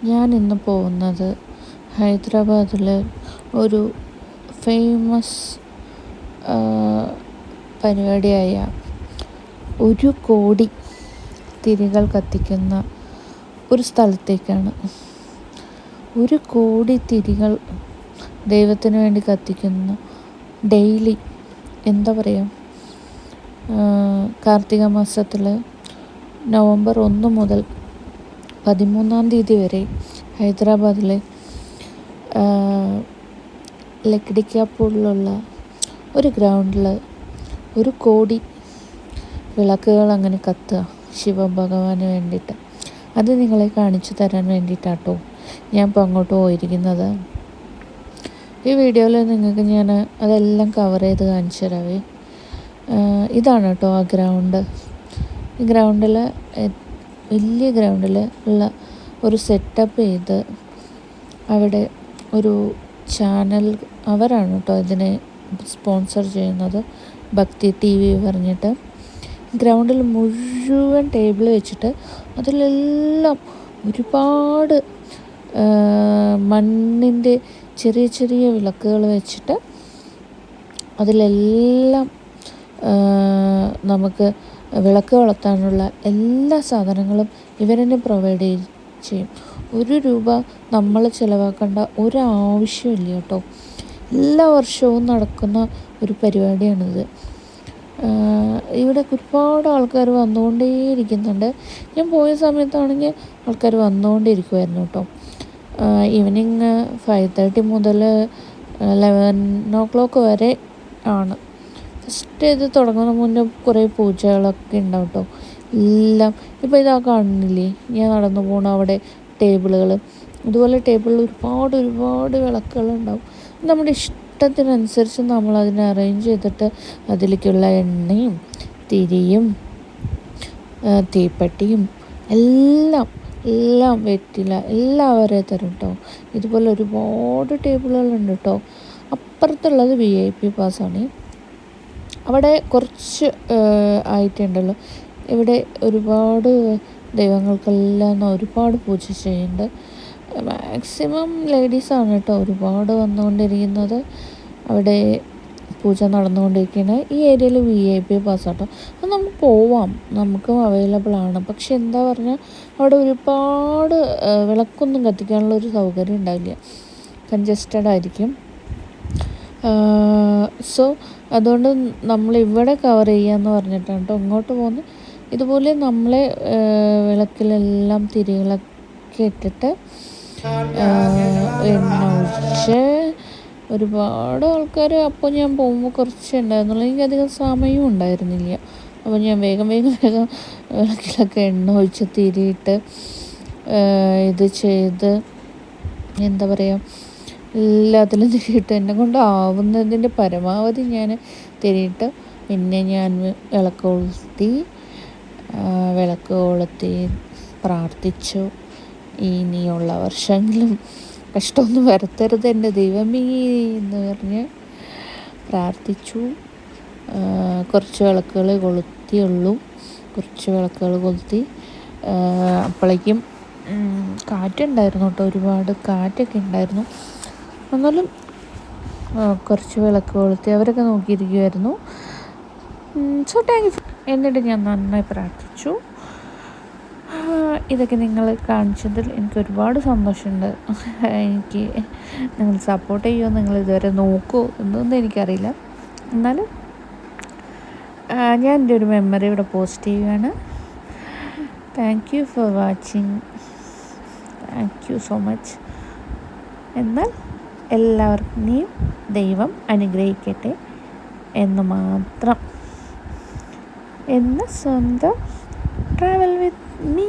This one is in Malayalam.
ഞാൻ ഇന്ന് പോകുന്നത് ഹൈദരാബാദിലെ ഒരു ഫേമസ് പരിപാടിയായ 1,00,00,000 തിരികൾ കത്തിക്കുന്ന ഒരു സ്ഥലത്തേക്കാണ്. 1,00,00,000 തിരികൾ ദൈവത്തിന് വേണ്ടി കത്തിക്കുന്ന ഡെയിലി, എന്താ പറയുക, കാർത്തിക മാസത്തിൽ നവംബർ 1 മുതൽ 13-ാം തീയതി വരെ ഹൈദരാബാദിലെ ലക്കിടിക്കാപ്പൂളിലുള്ള ഒരു ഗ്രൗണ്ടിൽ 1,00,00,000 വിളക്കുകൾ അങ്ങനെ കത്തുക ശിവഭഗവാന് വേണ്ടിയിട്ട്. അത് നിങ്ങളെ കാണിച്ചു തരാൻ വേണ്ടിയിട്ടാട്ടോ ഞാൻ ഇപ്പോൾ അങ്ങോട്ട് പോയിരിക്കുന്നത്. ഈ വീഡിയോയിൽ നിങ്ങൾക്ക് ഞാൻ അതെല്ലാം കവർ ചെയ്ത് കാണിച്ചു തരാവേ. ഇതാണ് കേട്ടോ ആ ഗ്രൗണ്ട്. ഈ ഗ്രൗണ്ടിൽ, വലിയ ഗ്രൗണ്ടിൽ ഉള്ള ഒരു സെറ്റപ്പ് ചെയ്ത് അവിടെ ഒരു ചാനൽ, അവരാണ് കേട്ടോ ഇതിനെ സ്പോൺസർ ചെയ്യുന്നത്, ഭക്തി TV പറഞ്ഞിട്ട്. ഗ്രൗണ്ടിൽ മുഴുവൻ ടേബിൾ വെച്ചിട്ട് അതിലെല്ലാം ഒരുപാട് മണ്ണിൻ്റെ ചെറിയ ചെറിയ വിളക്കുകൾ വെച്ചിട്ട് അതിലെല്ലാം നമുക്ക് വിളക്ക് കൊളുത്താനുള്ള എല്ലാ സാധനങ്ങളും ഇവരെന്നെ പ്രൊവൈഡ് ചെയ്യും. 1 രൂപ നമ്മൾ ചിലവാക്കേണ്ട ഒരാവശ്യമില്ല കേട്ടോ. എല്ലാ വർഷവും നടക്കുന്ന ഒരു പരിപാടിയാണിത്. ഇവിടെ ഒരുപാട് ആൾക്കാർ വന്നുകൊണ്ടേയിരിക്കുന്നുണ്ട്. ഞാൻ പോയ സമയത്താണെങ്കിൽ ആൾക്കാർ വന്നുകൊണ്ടിരിക്കുമായിരുന്നു കേട്ടോ. ഈവനിങ് 5:30 മുതൽ 11 o'clock വരെ ആണ്. ഫസ്റ്റ് ഇത് തുടങ്ങുന്ന മുന്നേ കുറേ പൂജകളൊക്കെ ഉണ്ടാവും കേട്ടോ. എല്ലാം ഇപ്പോൾ ഇതാ കാണുന്നില്ലേ, ഞാൻ നടന്നു പോകണ അവിടെ ടേബിളുകൾ, ഇതുപോലെ ടേബിളിൽ ഒരുപാട് വിളക്കുകളുണ്ടാവും. നമ്മുടെ ഇഷ്ടത്തിനനുസരിച്ച് നമ്മളതിനെ അറേഞ്ച് ചെയ്തിട്ട് അതിലേക്കുള്ള എണ്ണയും തിരിയും തീപ്പെട്ടിയും എല്ലാം വെറ്റില എല്ലാവരെ തരും കേട്ടോ. ഇതുപോലെ ഒരുപാട് ടേബിളുകളുണ്ട് കേട്ടോ. അപ്പുറത്തുള്ളത് VIP പാസ്സാണ്. അവിടെ കുറച്ച് ആയിട്ടുണ്ടല്ലോ. ഇവിടെ ഒരുപാട് ദൈവങ്ങൾക്കെല്ലാം ഒരുപാട് പൂജ ചെയ്യുന്നുണ്ട്. മാക്സിമം ലേഡീസാണ് കേട്ടോ ഒരുപാട് വന്നുകൊണ്ടിരിക്കുന്നത്. അവിടെ പൂജ നടന്നുകൊണ്ടിരിക്കുന്നത്. ഈ ഏരിയയിൽ VIP പാസ് കേട്ടോ. അത് നമുക്ക് പോവാം, നമുക്കും അവൈലബിൾ ആണ്. പക്ഷെ എന്താ പറഞ്ഞാൽ അവിടെ ഒരുപാട് വിളക്കൊന്നും കത്തിക്കാനുള്ള ഒരു സൗകര്യം ഉണ്ടാവില്ല, കൺജസ്റ്റഡ് ആയിരിക്കും. സോ അതുകൊണ്ട് നമ്മളിവിടെ കവർ ചെയ്യാമെന്ന് പറഞ്ഞിട്ടാണ് കേട്ടോ ഇങ്ങോട്ട് പോകുന്നത്. ഇതുപോലെ നമ്മളെ വിളക്കിലെല്ലാം തിരികളൊക്കെ ഇട്ടിട്ട് എണ്ണ ഒഴിച്ച് ഒരുപാട് ആൾക്കാർ. അപ്പോൾ ഞാൻ പോകുമ്പോൾ കുറച്ച് ഉണ്ടായിരുന്നുള്ളൂ, എനിക്ക് അധികം സമയവും ഉണ്ടായിരുന്നില്ല. അപ്പോൾ ഞാൻ വേഗം വിളക്കിലൊക്കെ എണ്ണ ഒഴിച്ച് തിരിയിട്ട് ഇത് ചെയ്ത്, എന്താ പറയുക, എല്ലാത്തിലും തിരിയിട്ട് എന്നെ കൊണ്ടാവുന്നതിൻ്റെ പരമാവധി ഞാൻ തിരിയിട്ട് പിന്നെ ഞാൻ വിളക്ക് കൊളുത്തി പ്രാർത്ഥിച്ചു. ഇനിയുള്ള വർഷങ്ങളും കഷ്ടമൊന്നും വരുത്തരുത് എൻ്റെ ദൈവമേ എന്ന് പറഞ്ഞ് പ്രാർത്ഥിച്ചു. കുറച്ച് വിളക്കുകൾ കൊളുത്തിയുള്ളൂ, കുറച്ച് വിളക്കുകൾ കൊളുത്തി. അപ്പോഴേക്കും കാറ്റുണ്ടായിരുന്നു കേട്ടോ, ഒരുപാട് കാറ്റൊക്കെ ഉണ്ടായിരുന്നു. എന്നാലും കുറച്ച് വിളക്ക് കൊളുത്തി അവരൊക്കെ നോക്കിയിരിക്കുമായിരുന്നു. So thank you. എന്നിട്ട് ഞാൻ നന്നായി പ്രാർത്ഥിച്ചു. ഇതൊക്കെ നിങ്ങൾ കാണിച്ചതിൽ എനിക്ക് ഒരുപാട് സന്തോഷമുണ്ട്. എനിക്ക് നിങ്ങൾ സപ്പോർട്ട് ചെയ്യുമോ, നിങ്ങൾ ഇതുവരെ നോക്കുമോ എന്നൊന്നും എനിക്കറിയില്ല. എന്നാലും ഞാൻ എൻ്റെ ഒരു മെമ്മറി ഇവിടെ പോസ്റ്റ് ചെയ്യുകയാണ്. Thank you for watching. Thank you so much. എന്നാൽ എല്ലാവർക്കും ദൈവം അനുഗ്രഹിക്കട്ടെ എന്ന് മാത്രം. എന്ന് സ്വന്തം ട്രാവൽ വിത്ത് മീ.